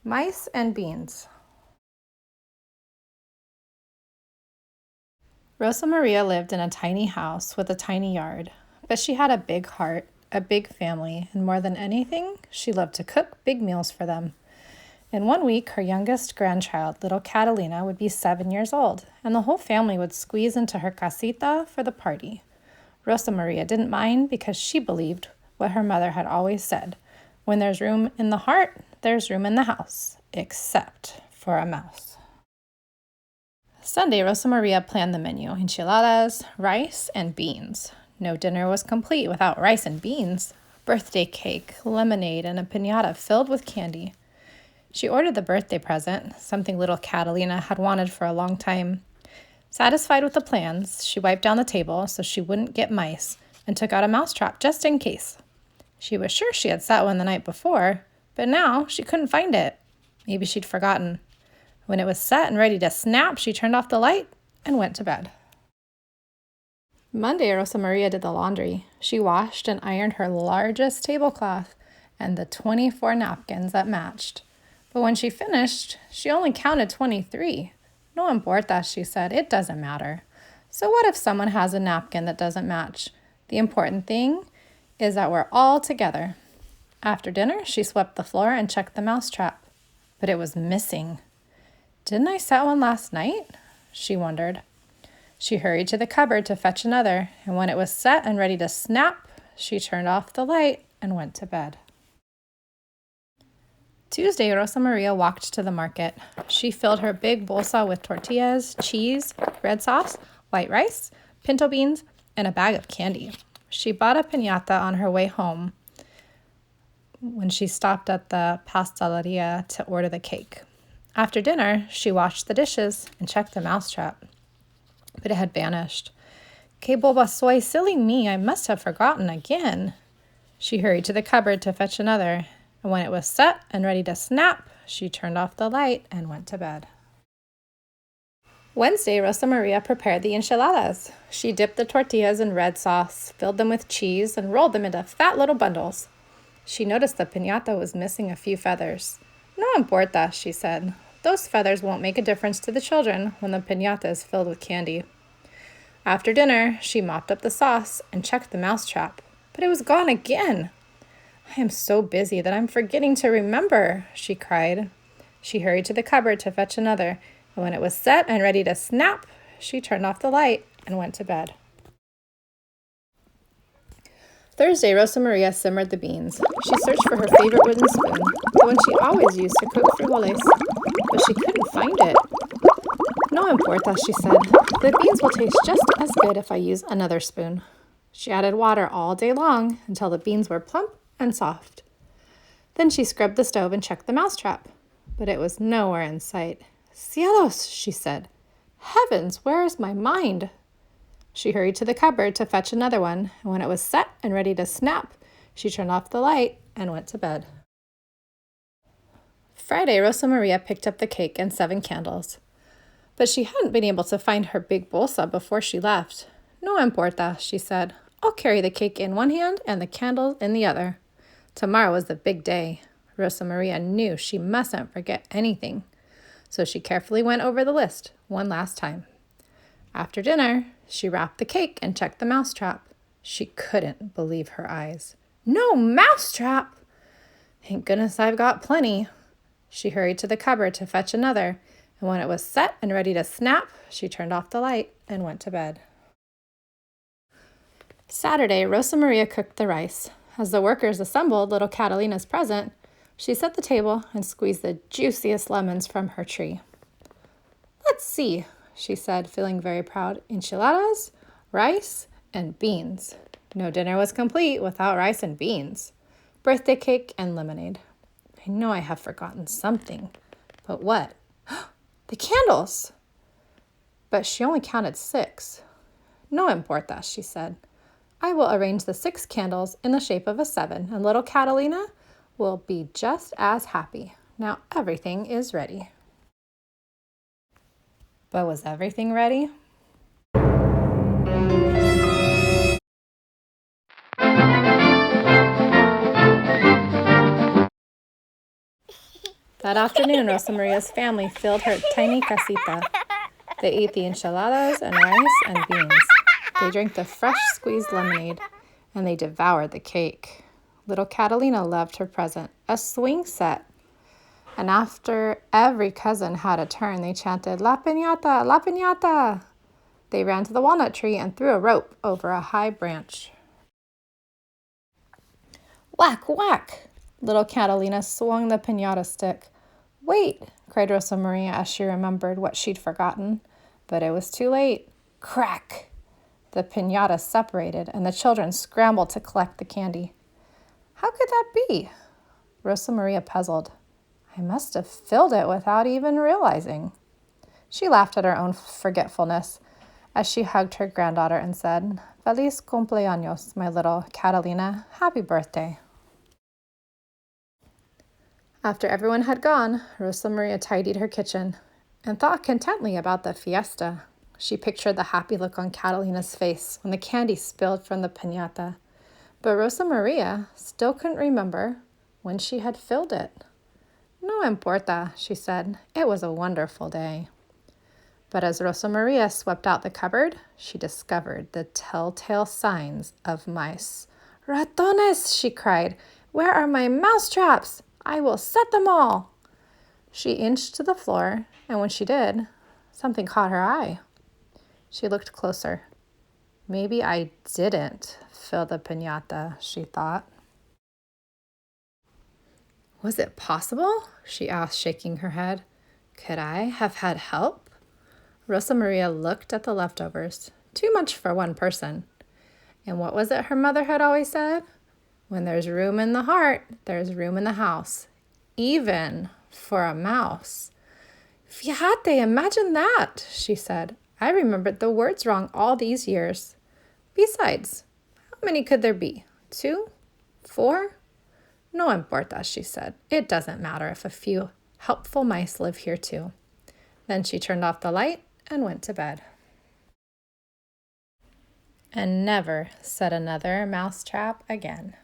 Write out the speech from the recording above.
Mice and beans. Rosa Maria lived in a tiny house with a tiny yard, but she had a big heart, a big family, and more than anything, she loved to cook big meals for them. In 1 week, her youngest grandchild, little Catalina, would be 7 years old, and the whole family would squeeze into her casita for the party. Rosa Maria didn't mind because she believed what her mother had always said: when there's room in the heart, there's room in the house, except for a mouse. Sunday, Rosa Maria planned the menu: enchiladas, rice, and beans. No dinner was complete without rice and beans, birthday cake, lemonade, and a piñata filled with candy. She ordered the birthday present, something little Catalina had wanted for a long time. Satisfied with the plans, she wiped down the table so she wouldn't get mice and took out a mousetrap just in case. She was sure she had set one the night before, but now she couldn't find it. Maybe she'd forgotten. When it was set and ready to snap, she turned off the light and went to bed. Monday, Rosa Maria did the laundry. She washed and ironed her largest tablecloth and the 24 napkins that matched. But when she finished, she only counted 23. No importa, she said, it doesn't matter. So what if someone has a napkin that doesn't match? The important thing is that we're all together. After dinner, she swept the floor and checked the mousetrap, but it was missing. Didn't I set one last night? She wondered. She hurried to the cupboard to fetch another, and when it was set and ready to snap, she turned off the light and went to bed. Tuesday, Rosa Maria walked to the market. She filled her big bolsa with tortillas, cheese, red sauce, white rice, pinto beans, and a bag of candy. She bought a piñata on her way home when she stopped at the pasteleria to order the cake. After dinner, she washed the dishes and checked the mousetrap, but it had vanished. Que boba soy, silly me, I must have forgotten again. She hurried to the cupboard to fetch another, and when it was set and ready to snap, she turned off the light and went to bed. Wednesday, Rosa Maria prepared the enchiladas. She dipped the tortillas in red sauce, filled them with cheese, and rolled them into fat little bundles. She noticed the piñata was missing a few feathers. No importa, she said. Those feathers won't make a difference to the children when the piñata is filled with candy. After dinner, she mopped up the sauce and checked the mousetrap, but it was gone again. I am so busy that I'm forgetting to remember, she cried. She hurried to the cupboard to fetch another, and when it was set and ready to snap, she turned off the light and went to bed. Thursday, Rosa Maria simmered the beans. She searched for her favorite wooden spoon, the one she always used to cook frijoles, but she couldn't find it. No importa, she said. The beans will taste just as good if I use another spoon. She added water all day long until the beans were plump and soft. Then she scrubbed the stove and checked the mousetrap, but it was nowhere in sight. Cielos, she said. Heavens, where is my mind? She hurried to the cupboard to fetch another one, and when it was set and ready to snap, she turned off the light and went to bed. Friday, Rosa Maria picked up the cake and 7 candles, but she hadn't been able to find her big bolsa before she left. No importa, she said. I'll carry the cake in one hand and the candles in the other. Tomorrow was the big day. Rosa Maria knew she mustn't forget anything, so she carefully went over the list one last time. After dinner, she wrapped the cake and checked the mousetrap. She couldn't believe her eyes. No mousetrap! Thank goodness I've got plenty. She hurried to the cupboard to fetch another, and when it was set and ready to snap, she turned off the light and went to bed. Saturday, Rosa Maria cooked the rice. As the workers assembled little Catalina's present, she set the table and squeezed the juiciest lemons from her tree. Let's see, she said, feeling very proud. Enchiladas, rice, and beans. No dinner was complete without rice and beans. Birthday cake and lemonade. I know I have forgotten something, but what? The candles! But she only counted 6. No importa, she said. I will arrange the 6 candles in the shape of a 7, and little Catalina will be just as happy. Now everything is ready. But was everything ready? That afternoon, Rosa Maria's family filled her tiny casita. They ate the enchiladas and rice and beans. They drank the fresh squeezed lemonade, and they devoured the cake. Little Catalina loved her present, a swing set. And after every cousin had a turn, they chanted, La piñata, la piñata. They ran to the walnut tree and threw a rope over a high branch. Whack, whack! Little Catalina swung the piñata stick. Wait, cried Rosa Maria as she remembered what she'd forgotten. But it was too late. Crack! The piñata separated, and the children scrambled to collect the candy. How could that be? Rosa Maria puzzled. I must have filled it without even realizing. She laughed at her own forgetfulness as she hugged her granddaughter and said, Feliz cumpleaños, my little Catalina. Happy birthday. After everyone had gone, Rosa Maria tidied her kitchen and thought contently about the fiesta. She pictured the happy look on Catalina's face when the candy spilled from the piñata. But Rosa Maria still couldn't remember when she had filled it. No importa, she said. It was a wonderful day. But as Rosa Maria swept out the cupboard, she discovered the telltale signs of mice. Ratones, she cried. Where are my mouse traps? I will set them all. She inched to the floor, and when she did, something caught her eye. She looked closer. Maybe I didn't fill the piñata, she thought. Was it possible? She asked, shaking her head. Could I have had help? Rosa Maria looked at the leftovers. Too much for one person. And what was it her mother had always said? When there's room in the heart, there's room in the house. Even for a mouse. Fíjate, imagine that, she said. I remembered the words wrong all these years. Besides, how many could there be? 2? 4? No importa, she said. It doesn't matter if a few helpful mice live here too. Then she turned off the light and went to bed. And never set another mousetrap again.